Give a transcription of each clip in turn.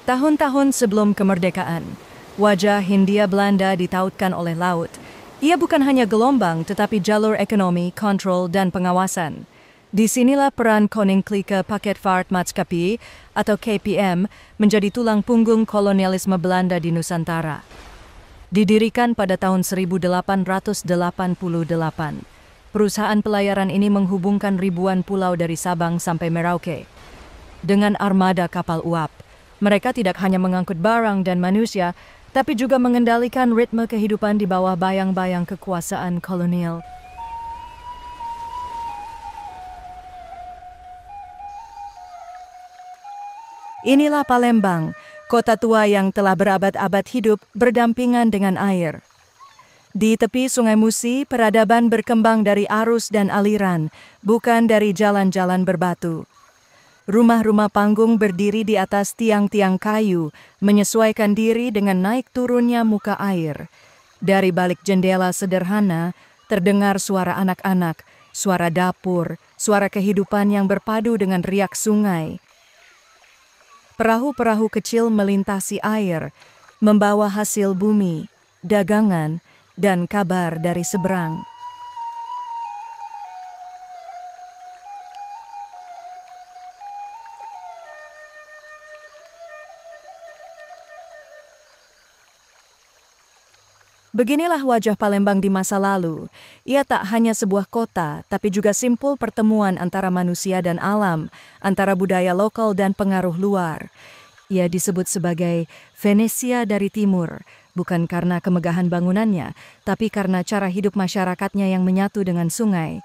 Bertahun-tahun sebelum kemerdekaan, wajah Hindia Belanda ditautkan oleh laut. Ia bukan hanya gelombang tetapi jalur ekonomi, kontrol, dan pengawasan. Disinilah peran Koninklijke Paketvaartmaatschappij atau KPM menjadi tulang punggung kolonialisme Belanda di Nusantara. Didirikan pada tahun 1888, perusahaan pelayaran ini menghubungkan ribuan pulau dari Sabang sampai Merauke. Dengan armada kapal uap, mereka tidak hanya mengangkut barang dan manusia, tapi juga mengendalikan ritme kehidupan di bawah bayang-bayang kekuasaan kolonial. Inilah Palembang, kota tua yang telah berabad-abad hidup berdampingan dengan air. Di tepi Sungai Musi, peradaban berkembang dari arus dan aliran, bukan dari jalan-jalan berbatu. Rumah-rumah panggung berdiri di atas tiang-tiang kayu, menyesuaikan diri dengan naik turunnya muka air. Dari balik jendela sederhana, terdengar suara anak-anak, suara dapur, suara kehidupan yang berpadu dengan riak sungai. Perahu-perahu kecil melintasi air, membawa hasil bumi, dagangan, dan kabar dari seberang. Beginilah wajah Palembang di masa lalu. Ia tak hanya sebuah kota, tapi juga simpul pertemuan antara manusia dan alam, antara budaya lokal dan pengaruh luar. Ia disebut sebagai Venesia dari Timur, bukan karena kemegahan bangunannya, tapi karena cara hidup masyarakatnya yang menyatu dengan sungai.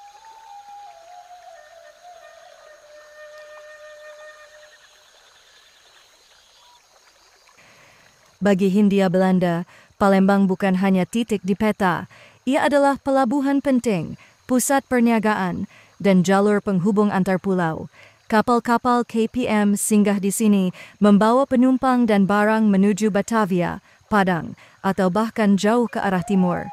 Bagi Hindia Belanda, Palembang bukan hanya titik di peta, ia adalah pelabuhan penting, pusat perniagaan, dan jalur penghubung antar pulau. Kapal-kapal KPM singgah di sini membawa penumpang dan barang menuju Batavia, Padang, atau bahkan jauh ke arah timur.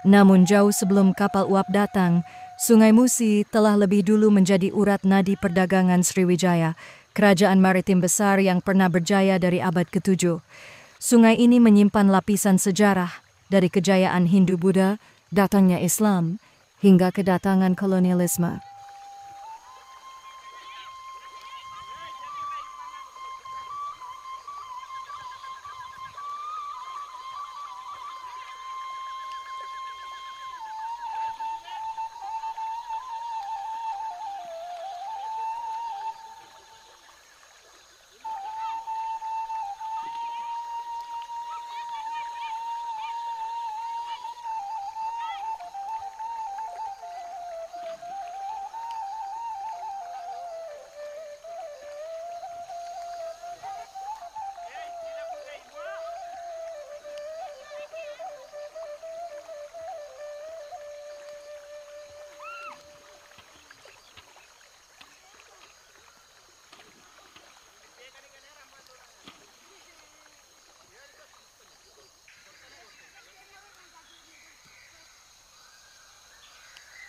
Namun jauh sebelum kapal uap datang, Sungai Musi telah lebih dulu menjadi urat nadi perdagangan Sriwijaya, kerajaan maritim besar yang pernah berjaya dari abad ke-7. Sungai ini menyimpan lapisan sejarah dari kejayaan Hindu-Buddha, datangnya Islam, hingga kedatangan kolonialisme.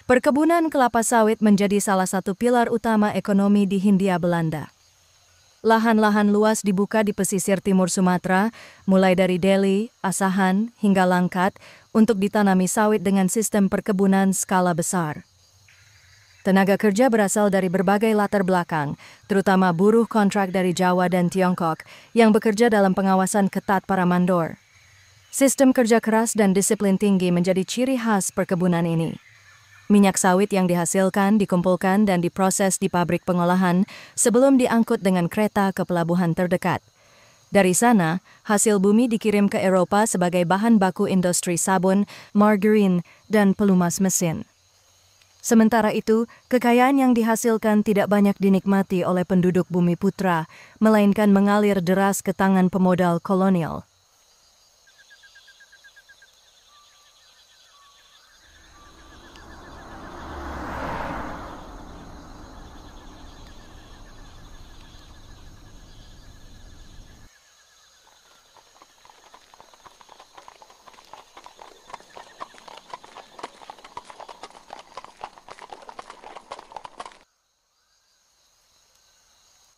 Perkebunan kelapa sawit menjadi salah satu pilar utama ekonomi di Hindia Belanda. Lahan-lahan luas dibuka di pesisir timur Sumatera, mulai dari Deli, Asahan, hingga Langkat, untuk ditanami sawit dengan sistem perkebunan skala besar. Tenaga kerja berasal dari berbagai latar belakang, terutama buruh kontrak dari Jawa dan Tiongkok, yang bekerja dalam pengawasan ketat para mandor. Sistem kerja keras dan disiplin tinggi menjadi ciri khas perkebunan ini. Minyak sawit yang dihasilkan dikumpulkan dan diproses di pabrik pengolahan sebelum diangkut dengan kereta ke pelabuhan terdekat. Dari sana, hasil bumi dikirim ke Eropa sebagai bahan baku industri sabun, margarin, dan pelumas mesin. Sementara itu, kekayaan yang dihasilkan tidak banyak dinikmati oleh penduduk Bumi Putra, melainkan mengalir deras ke tangan pemodal kolonial.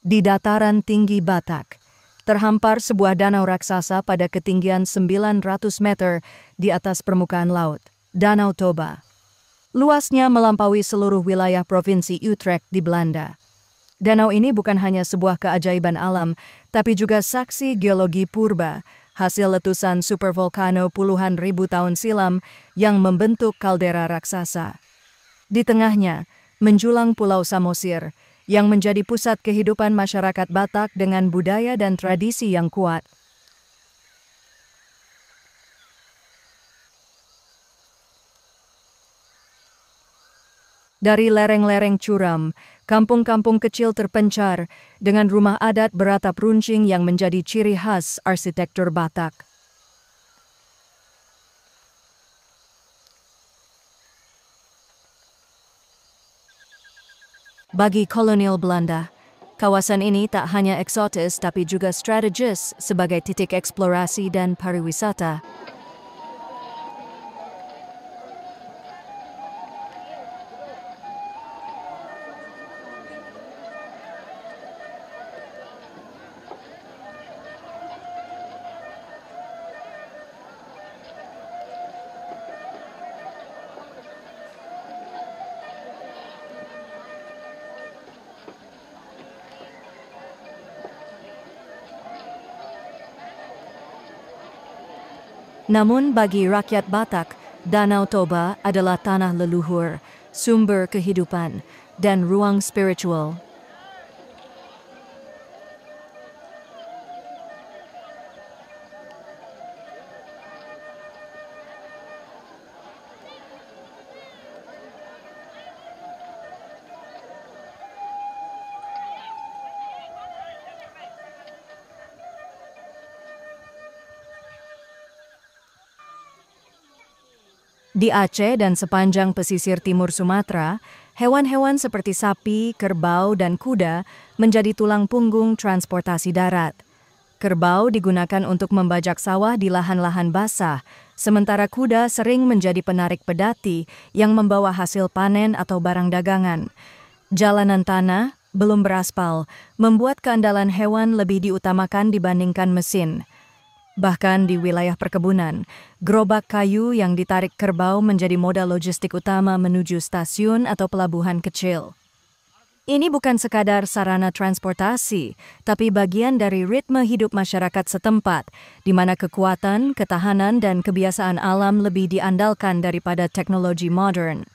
Di dataran tinggi Batak, terhampar sebuah danau raksasa pada ketinggian 900 meter di atas permukaan laut, Danau Toba. Luasnya melampaui seluruh wilayah Provinsi Utrecht di Belanda. Danau ini bukan hanya sebuah keajaiban alam, tapi juga saksi geologi purba, hasil letusan supervolcano puluhan ribu tahun silam yang membentuk kaldera raksasa. Di tengahnya, menjulang Pulau Samosir, yang menjadi pusat kehidupan masyarakat Batak dengan budaya dan tradisi yang kuat. Dari lereng-lereng curam, kampung-kampung kecil terpencar dengan rumah adat beratap runcing yang menjadi ciri khas arsitektur Batak. Bagi kolonial Belanda, kawasan ini tak hanya eksotis tapi juga strategis sebagai titik eksplorasi dan pariwisata. Namun bagi rakyat Batak, Danau Toba adalah tanah leluhur, sumber kehidupan, dan ruang spiritual. Di Aceh dan sepanjang pesisir timur Sumatera, hewan-hewan seperti sapi, kerbau, dan kuda menjadi tulang punggung transportasi darat. Kerbau digunakan untuk membajak sawah di lahan-lahan basah, sementara kuda sering menjadi penarik pedati yang membawa hasil panen atau barang dagangan. Jalanan tanah, belum beraspal, membuat keandalan hewan lebih diutamakan dibandingkan mesin. Bahkan di wilayah perkebunan, gerobak kayu yang ditarik kerbau menjadi moda logistik utama menuju stasiun atau pelabuhan kecil. Ini bukan sekadar sarana transportasi, tapi bagian dari ritme hidup masyarakat setempat, di mana kekuatan, ketahanan, dan kebiasaan alam lebih diandalkan daripada teknologi modern.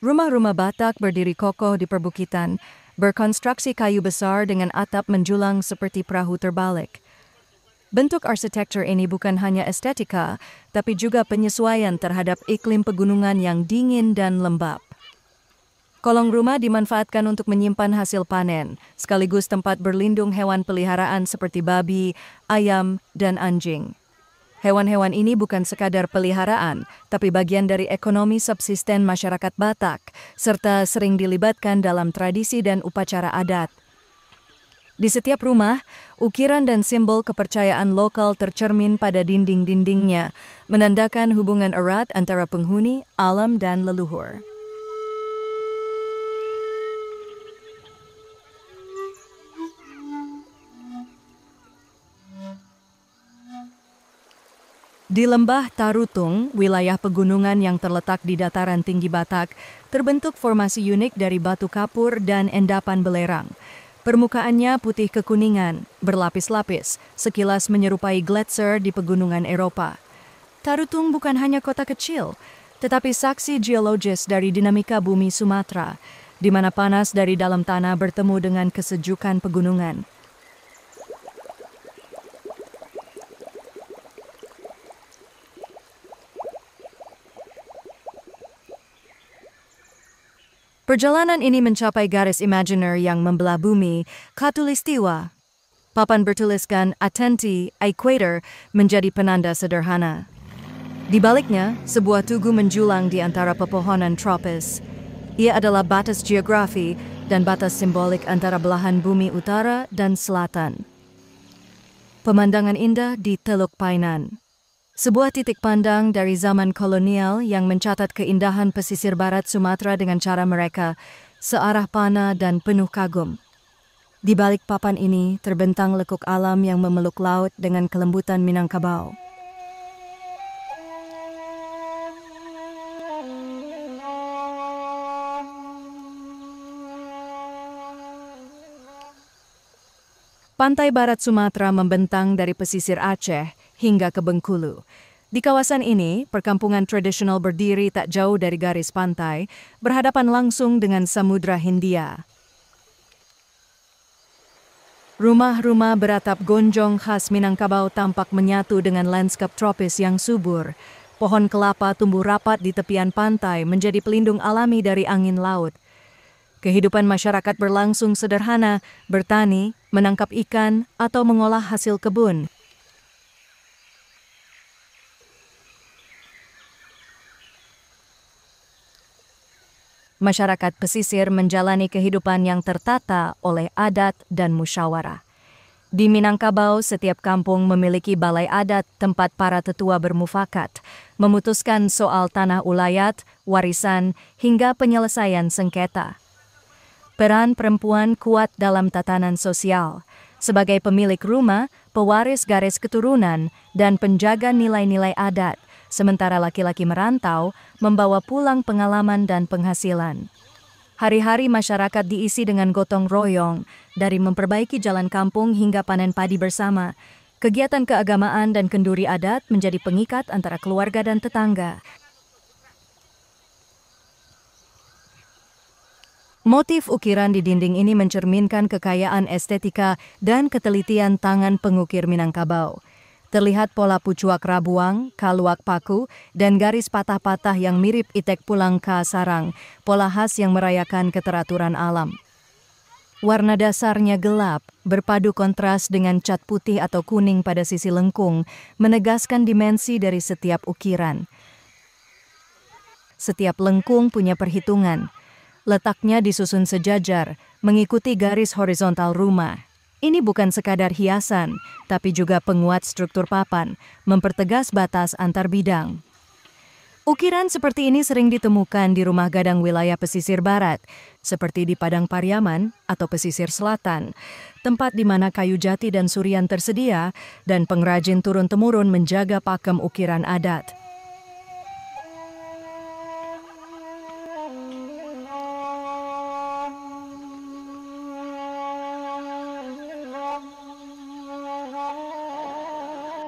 Rumah-rumah Batak berdiri kokoh di perbukitan, berkonstruksi kayu besar dengan atap menjulang seperti perahu terbalik. Bentuk arsitektur ini bukan hanya estetika, tapi juga penyesuaian terhadap iklim pegunungan yang dingin dan lembab. Kolong rumah dimanfaatkan untuk menyimpan hasil panen, sekaligus tempat berlindung hewan peliharaan seperti babi, ayam, dan anjing. Hewan-hewan ini bukan sekadar peliharaan, tapi bagian dari ekonomi subsisten masyarakat Batak, serta sering dilibatkan dalam tradisi dan upacara adat. Di setiap rumah, ukiran dan simbol kepercayaan lokal tercermin pada dinding-dindingnya, menandakan hubungan erat antara penghuni, alam, dan leluhur. Di lembah Tarutung, wilayah pegunungan yang terletak di dataran tinggi Batak, terbentuk formasi unik dari batu kapur dan endapan belerang. Permukaannya putih kekuningan, berlapis-lapis, sekilas menyerupai gletser di pegunungan Eropa. Tarutung bukan hanya kota kecil, tetapi saksi geologis dari dinamika bumi Sumatera, di mana panas dari dalam tanah bertemu dengan kesejukan pegunungan. Perjalanan ini mencapai garis imajiner yang membelah bumi, Khatulistiwa. Papan bertuliskan Atenti, Equator menjadi penanda sederhana. Di baliknya, sebuah tugu menjulang di antara pepohonan tropis. Ia adalah batas geografi dan batas simbolik antara belahan bumi utara dan selatan. Pemandangan indah di Teluk Painan. Sebuah titik pandang dari zaman kolonial yang mencatat keindahan pesisir barat Sumatera dengan cara mereka, searah panah dan penuh kagum. Di balik papan ini terbentang lekuk alam yang memeluk laut dengan kelembutan Minangkabau. Pantai barat Sumatera membentang dari pesisir Aceh hingga ke Bengkulu. Di kawasan ini, perkampungan tradisional berdiri tak jauh dari garis pantai, berhadapan langsung dengan Samudra Hindia. Rumah-rumah beratap gonjong khas Minangkabau tampak menyatu dengan lanskap tropis yang subur. Pohon kelapa tumbuh rapat di tepian pantai menjadi pelindung alami dari angin laut. Kehidupan masyarakat berlangsung sederhana, bertani, menangkap ikan, atau mengolah hasil kebun. Masyarakat pesisir menjalani kehidupan yang tertata oleh adat dan musyawarah. Di Minangkabau, setiap kampung memiliki balai adat tempat para tetua bermufakat, memutuskan soal tanah ulayat, warisan, hingga penyelesaian sengketa. Peran perempuan kuat dalam tatanan sosial, sebagai pemilik rumah, pewaris garis keturunan, dan penjaga nilai-nilai adat, sementara laki-laki merantau membawa pulang pengalaman dan penghasilan. Hari-hari masyarakat diisi dengan gotong royong, dari memperbaiki jalan kampung hingga panen padi bersama. Kegiatan keagamaan dan kenduri adat menjadi pengikat antara keluarga dan tetangga. Motif ukiran di dinding ini mencerminkan kekayaan estetika dan ketelitian tangan pengukir Minangkabau. Terlihat pola pucuak rabuang, kaluak paku, dan garis patah-patah yang mirip itek pulang ka sarang, pola khas yang merayakan keteraturan alam. Warna dasarnya gelap, berpadu kontras dengan cat putih atau kuning pada sisi lengkung, menegaskan dimensi dari setiap ukiran. Setiap lengkung punya perhitungan. Letaknya disusun sejajar, mengikuti garis horizontal rumah. Ini bukan sekadar hiasan, tapi juga penguat struktur papan, mempertegas batas antar bidang. Ukiran seperti ini sering ditemukan di rumah gadang wilayah pesisir barat, seperti di Padang Pariaman atau pesisir selatan, tempat di mana kayu jati dan surian tersedia, dan pengrajin turun-temurun menjaga pakem ukiran adat.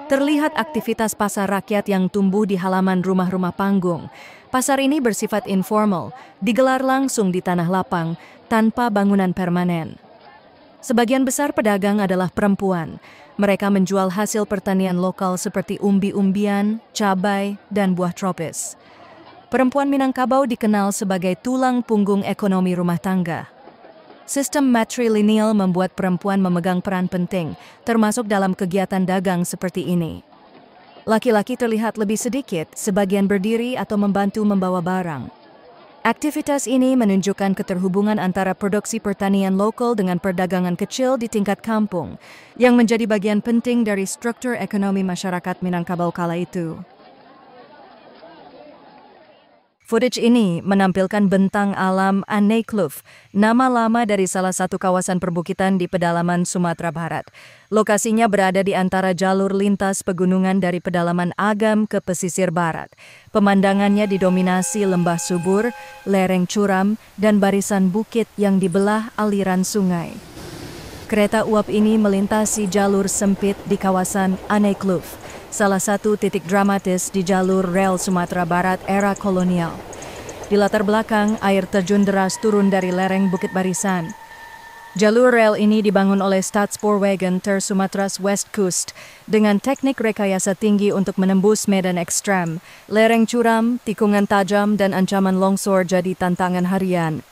Terlihat aktivitas pasar rakyat yang tumbuh di halaman rumah-rumah panggung. Pasar ini bersifat informal, digelar langsung di tanah lapang, tanpa bangunan permanen. Sebagian besar pedagang adalah perempuan. Mereka menjual hasil pertanian lokal seperti umbi-umbian, cabai, dan buah tropis. Perempuan Minangkabau dikenal sebagai tulang punggung ekonomi rumah tangga. Sistem matrilineal membuat perempuan memegang peran penting, termasuk dalam kegiatan dagang seperti ini. Laki-laki terlihat lebih sedikit, sebagian berdiri atau membantu membawa barang. Aktivitas ini menunjukkan keterhubungan antara produksi pertanian lokal dengan perdagangan kecil di tingkat kampung, yang menjadi bagian penting dari struktur ekonomi masyarakat Minangkabau kala itu. Footage ini menampilkan bentang alam Anai Kloof, nama lama dari salah satu kawasan perbukitan di pedalaman Sumatera Barat. Lokasinya berada di antara jalur lintas pegunungan dari pedalaman Agam ke pesisir barat. Pemandangannya didominasi lembah subur, lereng curam, dan barisan bukit yang dibelah aliran sungai. Kereta uap ini melintasi jalur sempit di kawasan Anai Kloof, salah satu titik dramatis di jalur rel Sumatera Barat era kolonial. Di latar belakang, air terjun deras turun dari lereng Bukit Barisan. Jalur rel ini dibangun oleh Staatspoorwegen ter Sumatera's West Coast dengan teknik rekayasa tinggi untuk menembus medan ekstrem. Lereng curam, tikungan tajam, dan ancaman longsor jadi tantangan harian.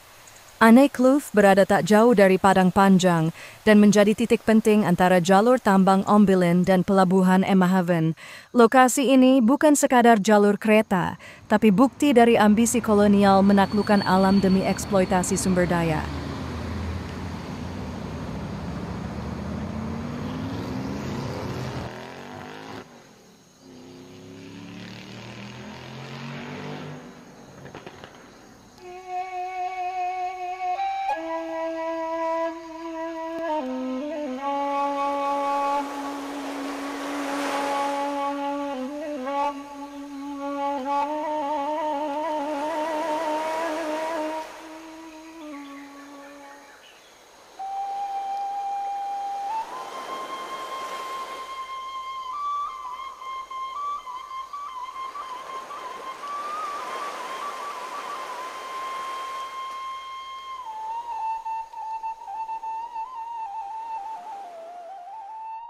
Anai Kloof berada tak jauh dari Padang Panjang dan menjadi titik penting antara jalur tambang Ombilin dan pelabuhan Emahaven. Lokasi ini bukan sekadar jalur kereta, tapi bukti dari ambisi kolonial menaklukkan alam demi eksploitasi sumber daya.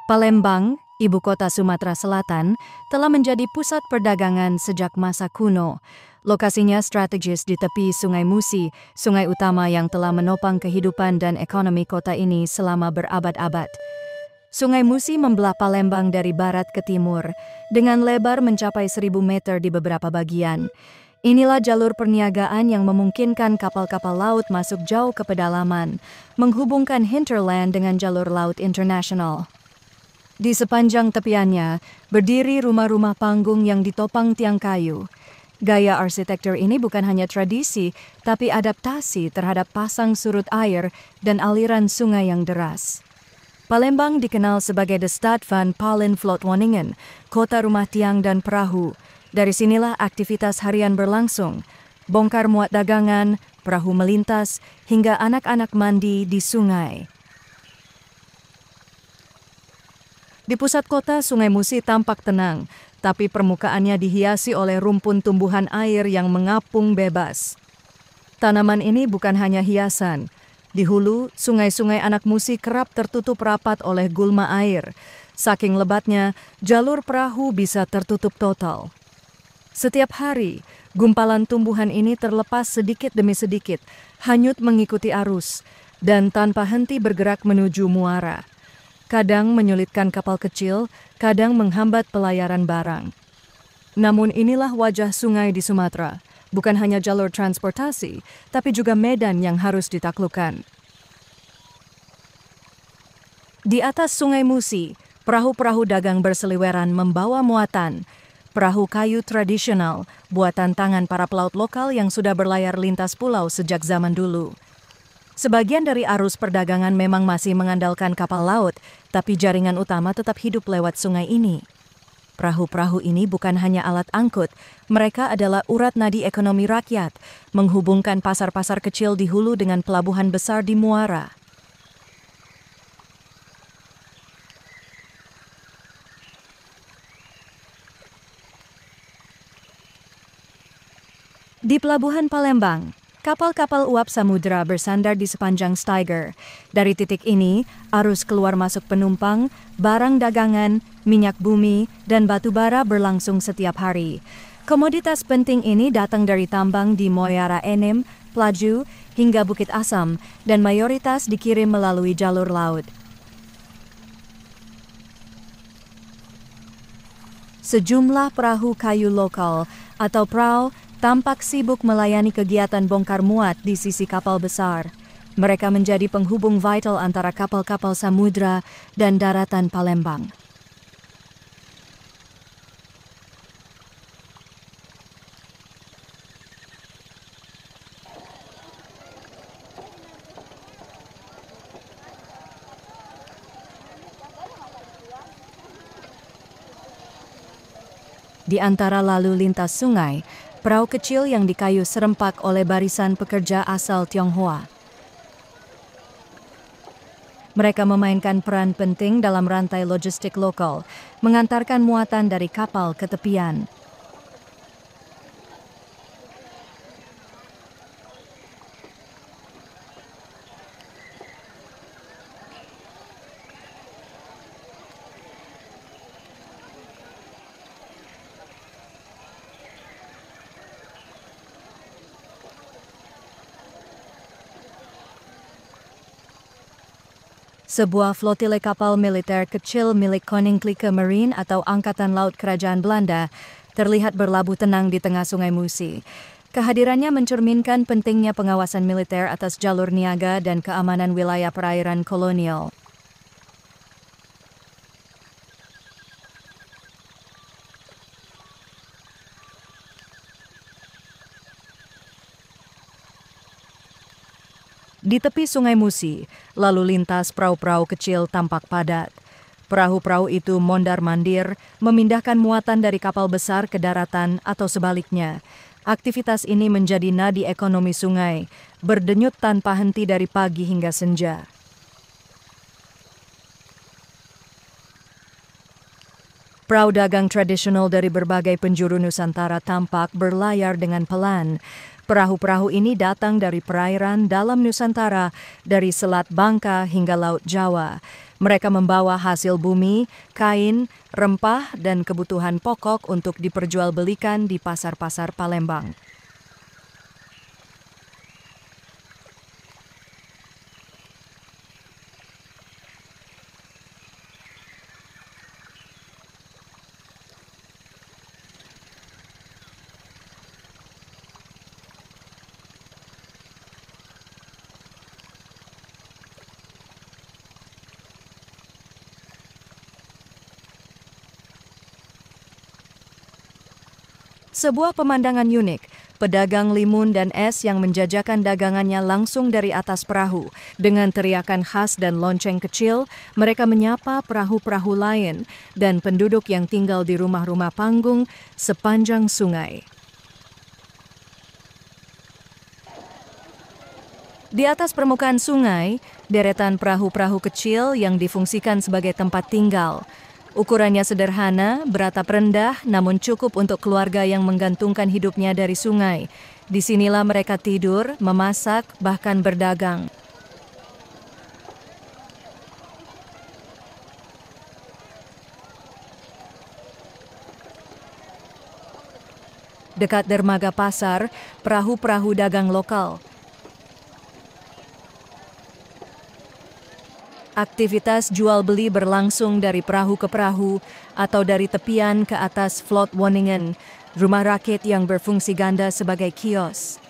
Palembang, ibu kota Sumatera Selatan, telah menjadi pusat perdagangan sejak masa kuno. Lokasinya strategis di tepi Sungai Musi, sungai utama yang telah menopang kehidupan dan ekonomi kota ini selama berabad-abad. Sungai Musi membelah Palembang dari barat ke timur, dengan lebar mencapai 1.000 meter di beberapa bagian. Inilah jalur perniagaan yang memungkinkan kapal-kapal laut masuk jauh ke pedalaman, menghubungkan hinterland dengan jalur laut internasional. Di sepanjang tepiannya, berdiri rumah-rumah panggung yang ditopang tiang kayu. Gaya arsitektur ini bukan hanya tradisi, tapi adaptasi terhadap pasang surut air dan aliran sungai yang deras. Palembang dikenal sebagai The Stad van Palen Vlotwoningen, kota rumah tiang dan perahu. Dari sinilah aktivitas harian berlangsung, bongkar muat dagangan, perahu melintas, hingga anak-anak mandi di sungai. Di pusat kota, Sungai Musi tampak tenang, tapi permukaannya dihiasi oleh rumpun tumbuhan air yang mengapung bebas. Tanaman ini bukan hanya hiasan. Di hulu, sungai-sungai anak Musi kerap tertutup rapat oleh gulma air. Saking lebatnya, jalur perahu bisa tertutup total. Setiap hari, gumpalan tumbuhan ini terlepas sedikit demi sedikit, hanyut mengikuti arus, dan tanpa henti bergerak menuju muara. Kadang menyulitkan kapal kecil, kadang menghambat pelayaran barang. Namun inilah wajah sungai di Sumatera, bukan hanya jalur transportasi, tapi juga medan yang harus ditaklukkan. Di atas Sungai Musi, perahu-perahu dagang berseliweran membawa muatan. Perahu kayu tradisional, buatan tangan para pelaut lokal yang sudah berlayar lintas pulau sejak zaman dulu. Sebagian dari arus perdagangan memang masih mengandalkan kapal laut, tapi jaringan utama tetap hidup lewat sungai ini. Perahu-perahu ini bukan hanya alat angkut, mereka adalah urat nadi ekonomi rakyat, menghubungkan pasar-pasar kecil di hulu dengan pelabuhan besar di muara. Di Pelabuhan Palembang, kapal-kapal uap samudera bersandar di sepanjang Steiger. Dari titik ini, arus keluar masuk penumpang, barang dagangan, minyak bumi, dan batu bara berlangsung setiap hari. Komoditas penting ini datang dari tambang di Muara Enim, Pelaju, hingga Bukit Asam, dan mayoritas dikirim melalui jalur laut. Sejumlah perahu kayu lokal atau prau tampak sibuk melayani kegiatan bongkar muat di sisi kapal besar. Mereka menjadi penghubung vital antara kapal-kapal samudra dan daratan Palembang. Di antara lalu lintas sungai, perahu kecil yang dikayu serempak oleh barisan pekerja asal Tionghoa. Mereka memainkan peran penting dalam rantai logistik lokal, mengantarkan muatan dari kapal ke tepian. Sebuah flotile kapal militer kecil milik Koninklijke Marine atau Angkatan Laut Kerajaan Belanda terlihat berlabuh tenang di tengah Sungai Musi. Kehadirannya mencerminkan pentingnya pengawasan militer atas jalur niaga dan keamanan wilayah perairan kolonial. Di tepi Sungai Musi, lalu lintas perahu-perahu kecil tampak padat. Perahu-perahu itu mondar-mandir, memindahkan muatan dari kapal besar ke daratan atau sebaliknya. Aktivitas ini menjadi nadi ekonomi sungai, berdenyut tanpa henti dari pagi hingga senja. Perahu dagang tradisional dari berbagai penjuru Nusantara tampak berlayar dengan pelan. Perahu-perahu ini datang dari perairan dalam Nusantara, dari Selat Bangka hingga Laut Jawa. Mereka membawa hasil bumi, kain, rempah, dan kebutuhan pokok untuk diperjualbelikan di pasar-pasar Palembang. Sebuah pemandangan unik, pedagang limun dan es yang menjajakan dagangannya langsung dari atas perahu. Dengan teriakan khas dan lonceng kecil, mereka menyapa perahu-perahu lain dan penduduk yang tinggal di rumah-rumah panggung sepanjang sungai. Di atas permukaan sungai, deretan perahu-perahu kecil yang difungsikan sebagai tempat tinggal. Ukurannya sederhana, beratap rendah, namun cukup untuk keluarga yang menggantungkan hidupnya dari sungai. Disinilah mereka tidur, memasak, bahkan berdagang. Dekat dermaga pasar, perahu-perahu dagang lokal. Aktivitas jual-beli berlangsung dari perahu ke perahu atau dari tepian ke atas Vlot Woningen, rumah rakit yang berfungsi ganda sebagai kios.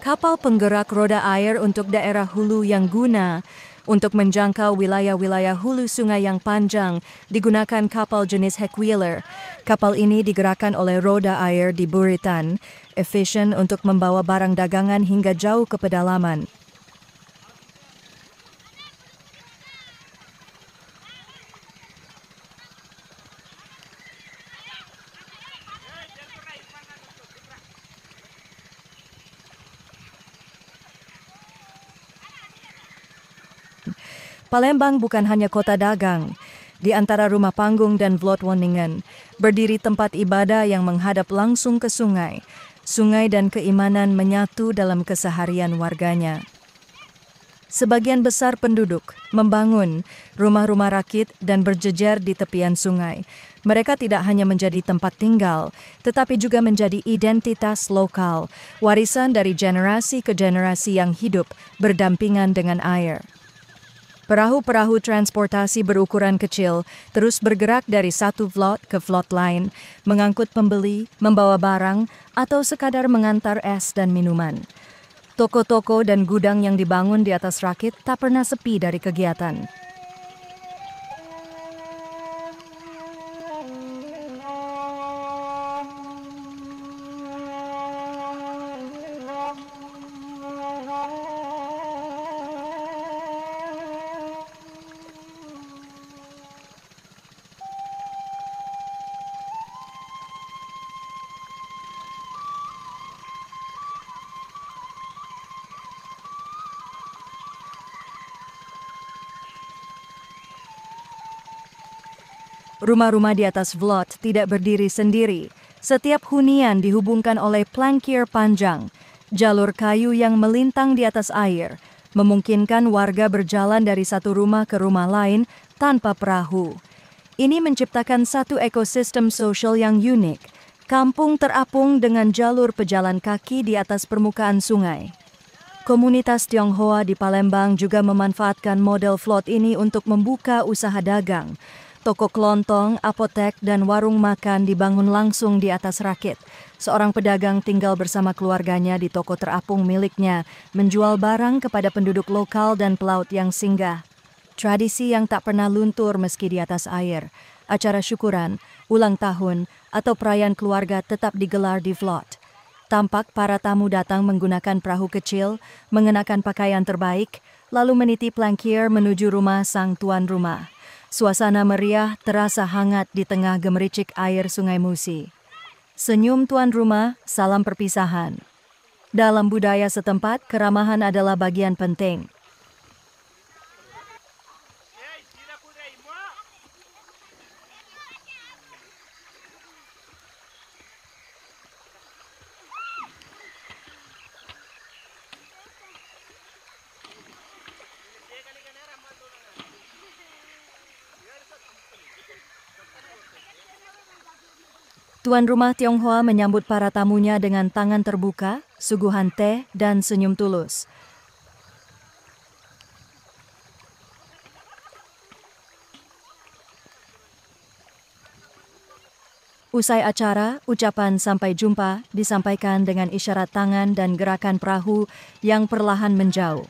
Kapal penggerak roda air untuk daerah hulu yang guna untuk menjangkau wilayah-wilayah hulu sungai yang panjang digunakan kapal jenis Hackwheeler. Kapal ini digerakkan oleh roda air di buritan, efisien untuk membawa barang dagangan hingga jauh ke pedalaman. Palembang bukan hanya kota dagang. Di antara rumah panggung dan Vlot Woningen, berdiri tempat ibadah yang menghadap langsung ke sungai. Sungai dan keimanan menyatu dalam keseharian warganya. Sebagian besar penduduk membangun rumah-rumah rakit dan berjejer di tepian sungai. Mereka tidak hanya menjadi tempat tinggal, tetapi juga menjadi identitas lokal, warisan dari generasi ke generasi yang hidup berdampingan dengan air. Perahu-perahu transportasi berukuran kecil terus bergerak dari satu vlot ke vlot lain, mengangkut pembeli, membawa barang, atau sekadar mengantar es dan minuman. Toko-toko dan gudang yang dibangun di atas rakit tak pernah sepi dari kegiatan. Rumah-rumah di atas vlot tidak berdiri sendiri. Setiap hunian dihubungkan oleh plankier panjang, jalur kayu yang melintang di atas air, memungkinkan warga berjalan dari satu rumah ke rumah lain tanpa perahu. Ini menciptakan satu ekosistem sosial yang unik. Kampung terapung dengan jalur pejalan kaki di atas permukaan sungai. Komunitas Tionghoa di Palembang juga memanfaatkan model float ini untuk membuka usaha dagang. Toko kelontong, apotek, dan warung makan dibangun langsung di atas rakit. Seorang pedagang tinggal bersama keluarganya di toko terapung miliknya, menjual barang kepada penduduk lokal dan pelaut yang singgah. Tradisi yang tak pernah luntur meski di atas air. Acara syukuran, ulang tahun, atau perayaan keluarga tetap digelar di float. Tampak para tamu datang menggunakan perahu kecil, mengenakan pakaian terbaik, lalu meniti plangkir menuju rumah sang tuan rumah. Suasana meriah terasa hangat di tengah gemericik air Sungai Musi. Senyum tuan rumah, salam perpisahan. Dalam budaya setempat, keramahan adalah bagian penting. Tuan rumah Tionghoa menyambut para tamunya dengan tangan terbuka, suguhan teh, dan senyum tulus. Usai acara, ucapan sampai jumpa disampaikan dengan isyarat tangan dan gerakan perahu yang perlahan menjauh.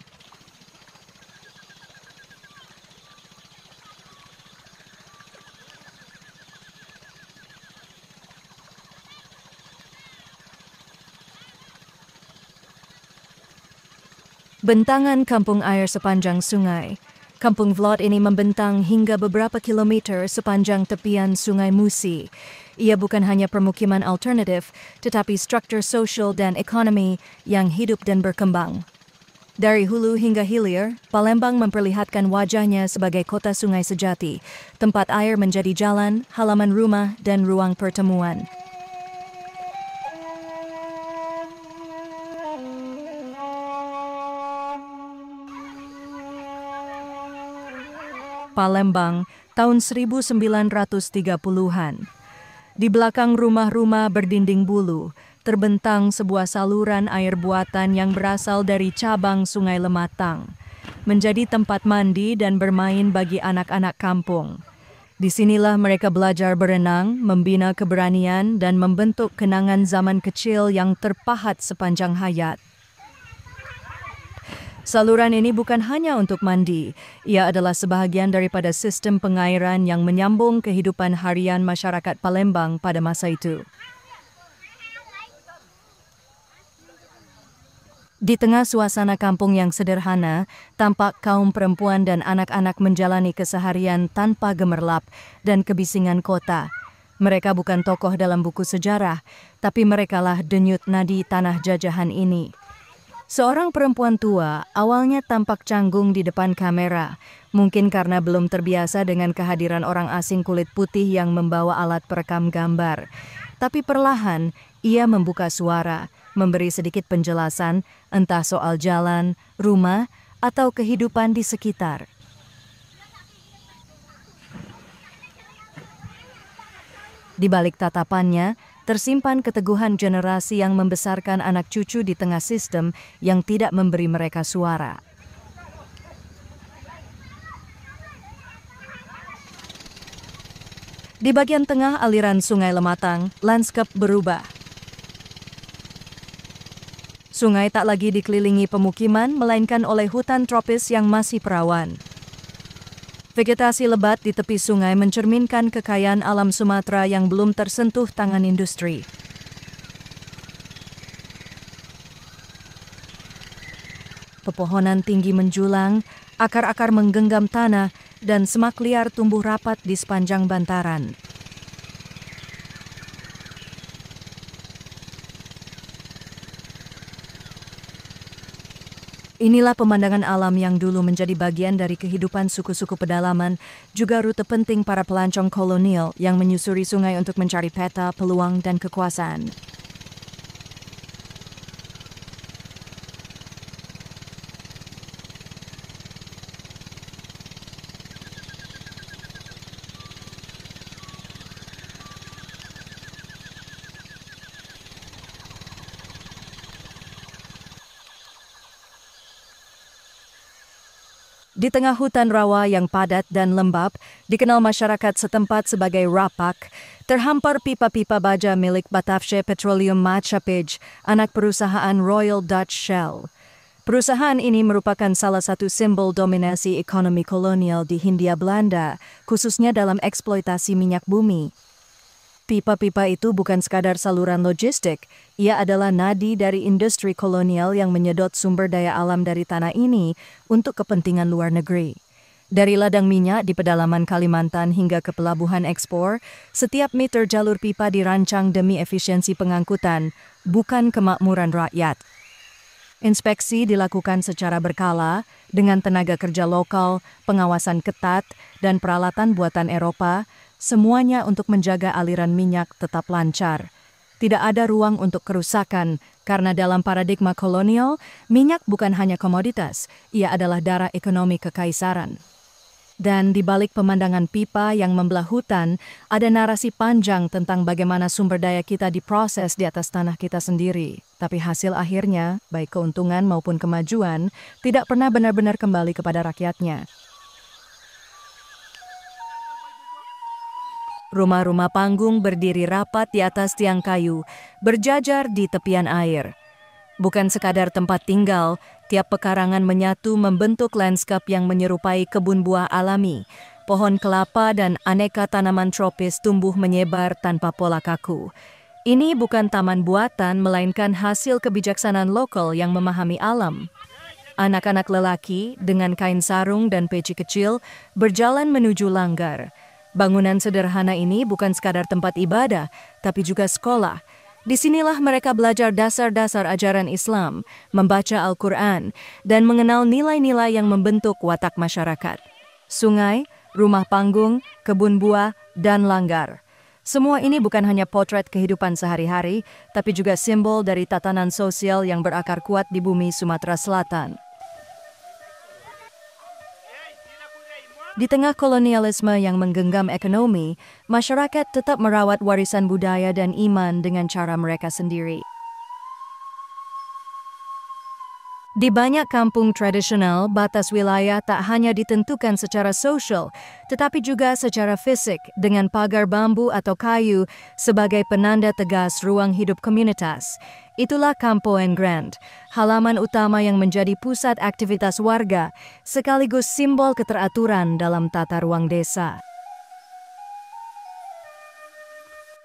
Bentangan kampung air sepanjang sungai. Kampung Vlot ini membentang hingga beberapa kilometer sepanjang tepian Sungai Musi. Ia bukan hanya permukiman alternatif, tetapi struktur sosial dan ekonomi yang hidup dan berkembang. Dari hulu hingga hilir, Palembang memperlihatkan wajahnya sebagai kota sungai sejati, tempat air menjadi jalan, halaman rumah, dan ruang pertemuan. Palembang, tahun 1930-an. Di belakang rumah-rumah berdinding bulu, terbentang sebuah saluran air buatan yang berasal dari cabang Sungai Lematang, menjadi tempat mandi dan bermain bagi anak-anak kampung. Disinilah mereka belajar berenang, membina keberanian, dan membentuk kenangan zaman kecil yang terpahat sepanjang hayat. Saluran ini bukan hanya untuk mandi, ia adalah sebahagian daripada sistem pengairan yang menyambung kehidupan harian masyarakat Palembang pada masa itu. Di tengah suasana kampung yang sederhana, tampak kaum perempuan dan anak-anak menjalani keseharian tanpa gemerlap dan kebisingan kota. Mereka bukan tokoh dalam buku sejarah, tapi merekalah denyut nadi tanah jajahan ini. Seorang perempuan tua awalnya tampak canggung di depan kamera, mungkin karena belum terbiasa dengan kehadiran orang asing kulit putih yang membawa alat perekam gambar. Tapi perlahan, ia membuka suara, memberi sedikit penjelasan, entah soal jalan, rumah, atau kehidupan di sekitar. Di balik tatapannya, tersimpan keteguhan generasi yang membesarkan anak cucu di tengah sistem yang tidak memberi mereka suara. Di bagian tengah aliran Sungai Lematang, lanskap berubah. Sungai tak lagi dikelilingi pemukiman, melainkan oleh hutan tropis yang masih perawan. Vegetasi lebat di tepi sungai mencerminkan kekayaan alam Sumatera yang belum tersentuh tangan industri. Pepohonan tinggi menjulang, akar-akar menggenggam tanah, dan semak liar tumbuh rapat di sepanjang bantaran. Inilah pemandangan alam yang dulu menjadi bagian dari kehidupan suku-suku pedalaman, juga rute penting para pelancong kolonial yang menyusuri sungai untuk mencari peta, peluang, dan kekuasaan. Di tengah hutan rawa yang padat dan lembab, dikenal masyarakat setempat sebagai Rapak, terhampar pipa-pipa baja milik Batavia Petroleum Maatschappij, anak perusahaan Royal Dutch Shell. Perusahaan ini merupakan salah satu simbol dominasi ekonomi kolonial di Hindia Belanda, khususnya dalam eksploitasi minyak bumi. Pipa-pipa itu bukan sekadar saluran logistik, ia adalah nadi dari industri kolonial yang menyedot sumber daya alam dari tanah ini untuk kepentingan luar negeri. Dari ladang minyak di pedalaman Kalimantan hingga ke pelabuhan ekspor, setiap meter jalur pipa dirancang demi efisiensi pengangkutan, bukan kemakmuran rakyat. Inspeksi dilakukan secara berkala dengan tenaga kerja lokal, pengawasan ketat, dan peralatan buatan Eropa, semuanya untuk menjaga aliran minyak tetap lancar. Tidak ada ruang untuk kerusakan, karena dalam paradigma kolonial, minyak bukan hanya komoditas, ia adalah darah ekonomi kekaisaran. Dan di balik pemandangan pipa yang membelah hutan, ada narasi panjang tentang bagaimana sumber daya kita diproses di atas tanah kita sendiri. Tapi hasil akhirnya, baik keuntungan maupun kemajuan, tidak pernah benar-benar kembali kepada rakyatnya. Rumah-rumah panggung berdiri rapat di atas tiang kayu, berjajar di tepian air. Bukan sekadar tempat tinggal, tiap pekarangan menyatu membentuk lanskap yang menyerupai kebun buah alami. Pohon kelapa dan aneka tanaman tropis tumbuh menyebar tanpa pola kaku. Ini bukan taman buatan, melainkan hasil kebijaksanaan lokal yang memahami alam. Anak-anak lelaki dengan kain sarung dan peci kecil berjalan menuju langgar. Bangunan sederhana ini bukan sekadar tempat ibadah, tapi juga sekolah. Disinilah mereka belajar dasar-dasar ajaran Islam, membaca Al-Quran, dan mengenal nilai-nilai yang membentuk watak masyarakat. Sungai, rumah panggung, kebun buah, dan langgar. Semua ini bukan hanya potret kehidupan sehari-hari, tapi juga simbol dari tatanan sosial yang berakar kuat di bumi Sumatera Selatan. Di tengah kolonialisme yang menggenggam ekonomi, masyarakat tetap merawat warisan budaya dan iman dengan cara mereka sendiri. Di banyak kampung tradisional, batas wilayah tak hanya ditentukan secara sosial, tetapi juga secara fisik dengan pagar bambu atau kayu sebagai penanda tegas ruang hidup komunitas. Itulah Campo Engrande, halaman utama yang menjadi pusat aktivitas warga, sekaligus simbol keteraturan dalam tata ruang desa.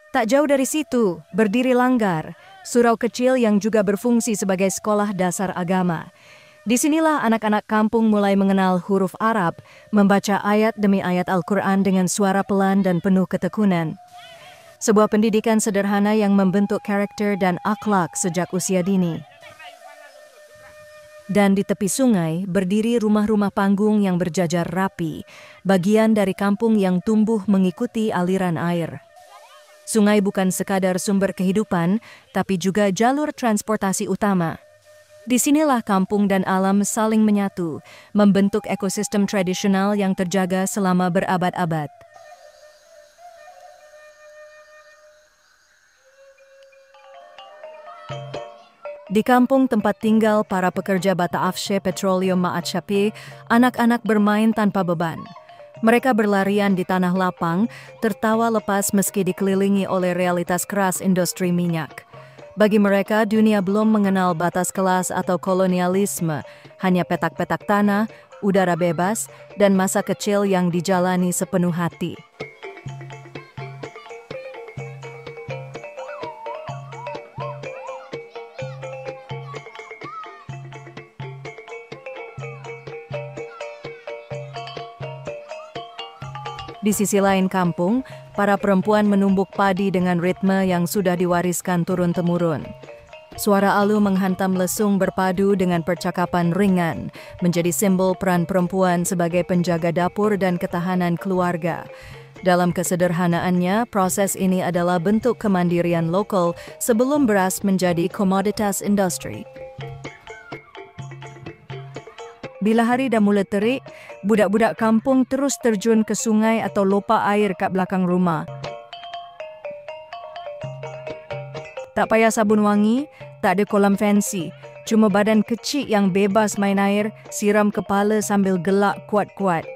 Tak jauh dari situ, berdiri langgar, surau kecil yang juga berfungsi sebagai sekolah dasar agama. Disinilah anak-anak kampung mulai mengenal huruf Arab, membaca ayat demi ayat Al-Quran dengan suara pelan dan penuh ketekunan. Sebuah pendidikan sederhana yang membentuk karakter dan akhlak sejak usia dini. Dan di tepi sungai berdiri rumah-rumah panggung yang berjajar rapi, bagian dari kampung yang tumbuh mengikuti aliran air. Sungai bukan sekadar sumber kehidupan, tapi juga jalur transportasi utama. Disinilah kampung dan alam saling menyatu, membentuk ekosistem tradisional yang terjaga selama berabad-abad. Di kampung tempat tinggal para pekerja Batavia Petroleum Maatschappij, anak-anak bermain tanpa beban. Mereka berlarian di tanah lapang, tertawa lepas meski dikelilingi oleh realitas keras industri minyak. Bagi mereka, dunia belum mengenal batas kelas atau kolonialisme, hanya petak-petak tanah, udara bebas, dan masa kecil yang dijalani sepenuh hati. Di sisi lain kampung, para perempuan menumbuk padi dengan ritme yang sudah diwariskan turun-temurun. Suara alu menghantam lesung berpadu dengan percakapan ringan, menjadi simbol peran perempuan sebagai penjaga dapur dan ketahanan keluarga. Dalam kesederhanaannya, proses ini adalah bentuk kemandirian lokal sebelum beras menjadi komoditas industri. Bila hari dah mula terik, budak-budak kampung terus terjun ke sungai atau lopa air kat belakang rumah. Tak payah sabun wangi, tak ada kolam fancy. Cuma badan kecil yang bebas main air, siram kepala sambil gelak kuat-kuat.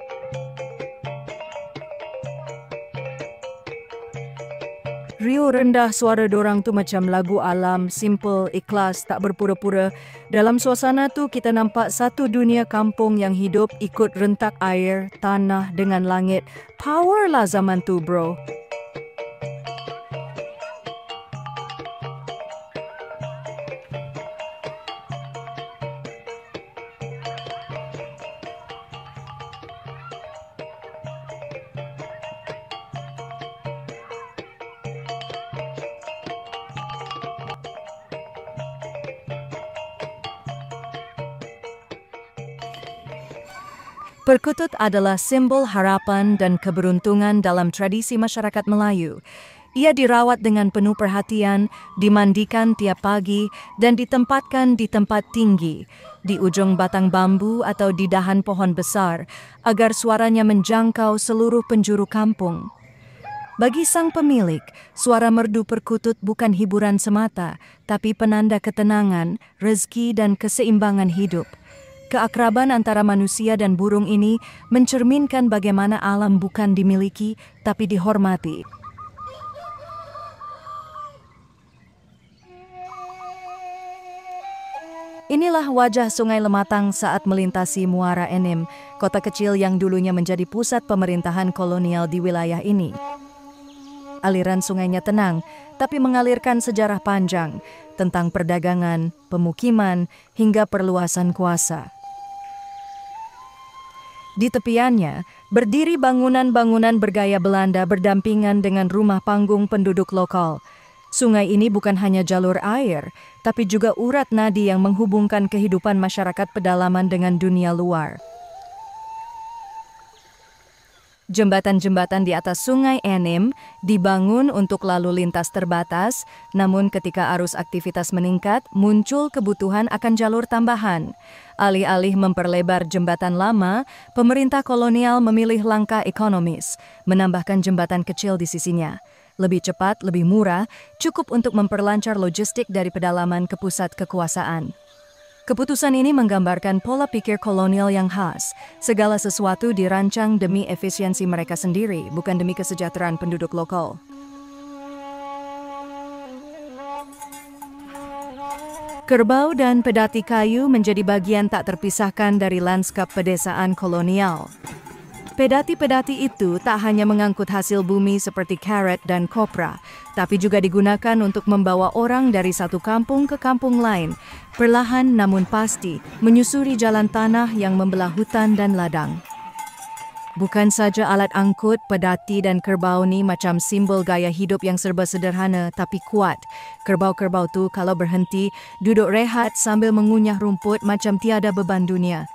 Riuh rendah suara dorang tu macam lagu alam, simple, ikhlas, tak berpura-pura. Dalam suasana tu kita nampak satu dunia kampung yang hidup ikut rentak air, tanah dengan langit. Power lah zaman tu, bro. Perkutut adalah simbol harapan dan keberuntungan dalam tradisi masyarakat Melayu. Ia dirawat dengan penuh perhatian, dimandikan tiap pagi dan ditempatkan di tempat tinggi, di ujung batang bambu atau di dahan pohon besar, agar suaranya menjangkau seluruh penjuru kampung. Bagi sang pemilik, suara merdu perkutut bukan hiburan semata, tapi penanda ketenangan, rezeki dan keseimbangan hidup. Keakraban antara manusia dan burung ini mencerminkan bagaimana alam bukan dimiliki, tapi dihormati. Inilah wajah Sungai Lematang saat melintasi Muara Enim, kota kecil yang dulunya menjadi pusat pemerintahan kolonial di wilayah ini. Aliran sungainya tenang, tapi mengalirkan sejarah panjang tentang perdagangan, pemukiman, hingga perluasan kuasa. Di tepiannya, berdiri bangunan-bangunan bergaya Belanda berdampingan dengan rumah panggung penduduk lokal. Sungai ini bukan hanya jalur air, tapi juga urat nadi yang menghubungkan kehidupan masyarakat pedalaman dengan dunia luar. Jembatan-jembatan di atas Sungai Enim dibangun untuk lalu lintas terbatas, namun ketika arus aktivitas meningkat, muncul kebutuhan akan jalur tambahan. Alih-alih memperlebar jembatan lama, pemerintah kolonial memilih langkah ekonomis, menambahkan jembatan kecil di sisinya. Lebih cepat, lebih murah, cukup untuk memperlancar logistik dari pedalaman ke pusat kekuasaan. Keputusan ini menggambarkan pola pikir kolonial yang khas. Segala sesuatu dirancang demi efisiensi mereka sendiri, bukan demi kesejahteraan penduduk lokal. Kerbau dan pedati kayu menjadi bagian tak terpisahkan dari lanskap pedesaan kolonial. Pedati-pedati itu tak hanya mengangkut hasil bumi seperti karet dan kopra, tapi juga digunakan untuk membawa orang dari satu kampung ke kampung lain, perlahan namun pasti menyusuri jalan tanah yang membelah hutan dan ladang. Bukan saja alat angkut, pedati dan kerbau ni macam simbol gaya hidup yang serba sederhana tapi kuat. Kerbau-kerbau tu kalau berhenti, duduk rehat sambil mengunyah rumput macam tiada beban dunia.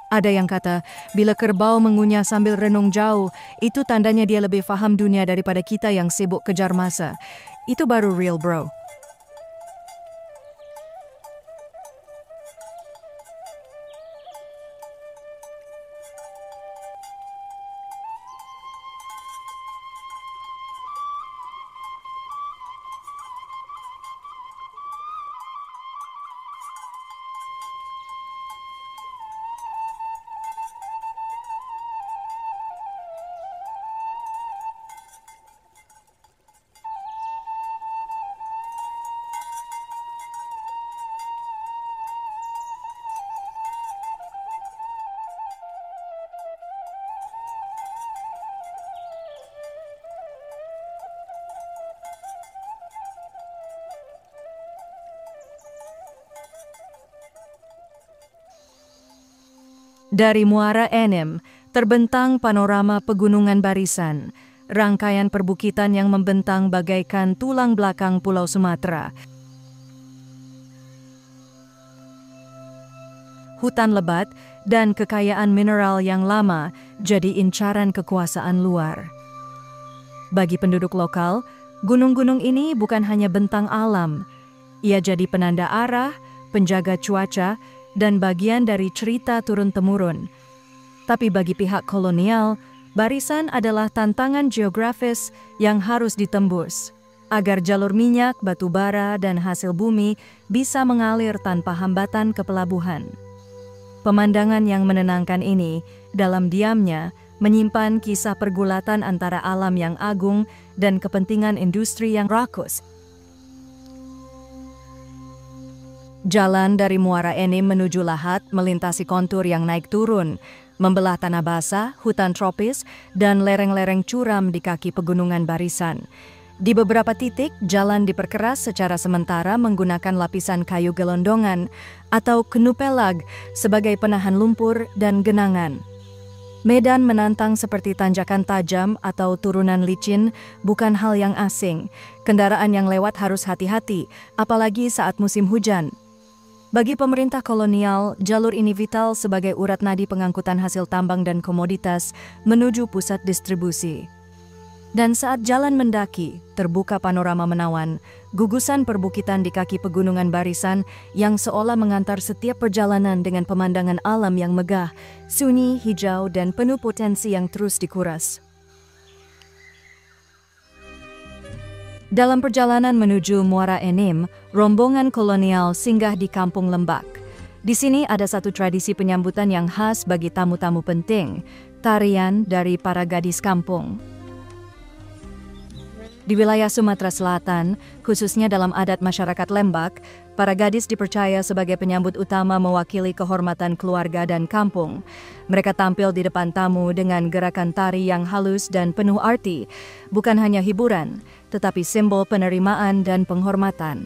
Ada yang kata, bila kerbau mengunyah sambil renung jauh, itu tandanya dia lebih faham dunia daripada kita yang sibuk kejar masa. Itu baru real, bro. Dari Muara Enim, terbentang panorama pegunungan barisan, rangkaian perbukitan yang membentang bagaikan tulang belakang Pulau Sumatera. Hutan lebat dan kekayaan mineral yang lama jadi incaran kekuasaan luar. Bagi penduduk lokal, gunung-gunung ini bukan hanya bentang alam, ia jadi penanda arah, penjaga cuaca, dan bagian dari cerita turun-temurun. Tapi bagi pihak kolonial, barisan adalah tantangan geografis yang harus ditembus. agar jalur minyak, batu bara, dan hasil bumi bisa mengalir tanpa hambatan ke pelabuhan. Pemandangan yang menenangkan ini, dalam diamnya, menyimpan kisah pergulatan antara alam yang agung dan kepentingan industri yang rakus. Jalan dari Muara Enim menuju Lahat melintasi kontur yang naik turun, membelah tanah basah, hutan tropis, dan lereng-lereng curam di kaki pegunungan Barisan. Di beberapa titik, jalan diperkeras secara sementara menggunakan lapisan kayu gelondongan atau knupelag sebagai penahan lumpur dan genangan. Medan menantang seperti tanjakan tajam atau turunan licin bukan hal yang asing. Kendaraan yang lewat harus hati-hati, apalagi saat musim hujan. Bagi pemerintah kolonial, jalur ini vital sebagai urat nadi pengangkutan hasil tambang dan komoditas menuju pusat distribusi. Dan saat jalan mendaki, terbuka panorama menawan, gugusan perbukitan di kaki pegunungan Barisan yang seolah mengantar setiap perjalanan dengan pemandangan alam yang megah, sunyi, hijau, dan penuh potensi yang terus dikuras. Dalam perjalanan menuju Muara Enim, rombongan kolonial singgah di Kampung Lembak. Di sini ada satu tradisi penyambutan yang khas bagi tamu-tamu penting, tarian dari para gadis kampung. Di wilayah Sumatera Selatan, khususnya dalam adat masyarakat Lembak, para gadis dipercaya sebagai penyambut utama mewakili kehormatan keluarga dan kampung. Mereka tampil di depan tamu dengan gerakan tari yang halus dan penuh arti, bukan hanya hiburan, tetapi simbol penerimaan dan penghormatan.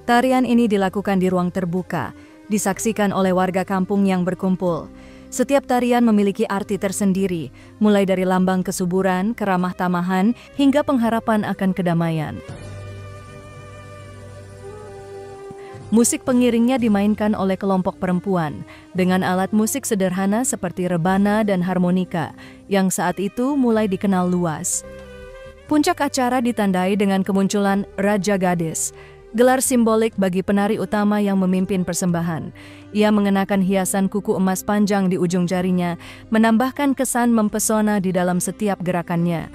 Tarian ini dilakukan di ruang terbuka, disaksikan oleh warga kampung yang berkumpul. Setiap tarian memiliki arti tersendiri, mulai dari lambang kesuburan, keramah tamahan, hingga pengharapan akan kedamaian. Musik pengiringnya dimainkan oleh kelompok perempuan, dengan alat musik sederhana seperti rebana dan harmonika, yang saat itu mulai dikenal luas. Puncak acara ditandai dengan kemunculan Raja Gadis, gelar simbolik bagi penari utama yang memimpin persembahan. Ia mengenakan hiasan kuku emas panjang di ujung jarinya, menambahkan kesan mempesona di dalam setiap gerakannya.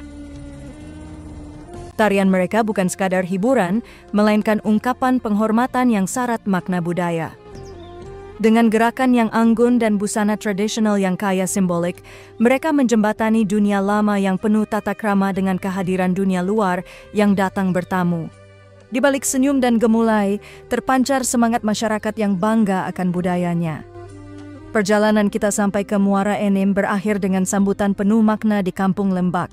Tarian mereka bukan sekadar hiburan, melainkan ungkapan penghormatan yang syarat makna budaya. Dengan gerakan yang anggun dan busana tradisional yang kaya simbolik, mereka menjembatani dunia lama yang penuh tata krama dengan kehadiran dunia luar yang datang bertamu. Di balik senyum dan gemulai, terpancar semangat masyarakat yang bangga akan budayanya. Perjalanan kita sampai ke Muara Enim berakhir dengan sambutan penuh makna di Kampung Lembak.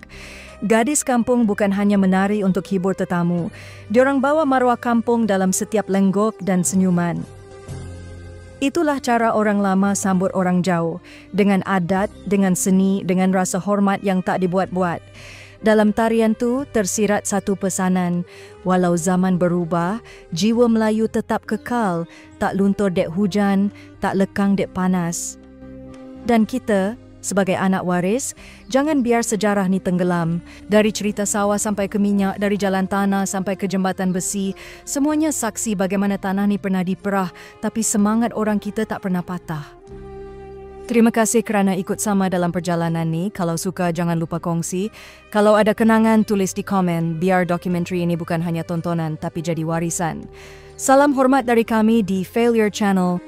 Gadis kampung bukan hanya menari untuk hibur tetamu, diorang bawa marwah kampung dalam setiap lenggok dan senyuman. Itulah cara orang lama sambut orang jauh, dengan adat, dengan seni, dengan rasa hormat yang tak dibuat-buat. Dalam tarian tu tersirat satu pesanan, walau zaman berubah, jiwa Melayu tetap kekal, tak luntur dek hujan, tak lekang dek panas. Dan kita, sebagai anak waris, jangan biar sejarah ni tenggelam. Dari cerita sawah sampai ke minyak, dari jalan tanah sampai ke jembatan besi, semuanya saksi bagaimana tanah ni pernah diperah, tapi semangat orang kita tak pernah patah. Terima kasih kerana ikut sama dalam perjalanan ni. Kalau suka, jangan lupa kongsi. Kalau ada kenangan, tulis di komen, biar dokumentari ini bukan hanya tontonan, tapi jadi warisan. Salam hormat dari kami di Failure Channel.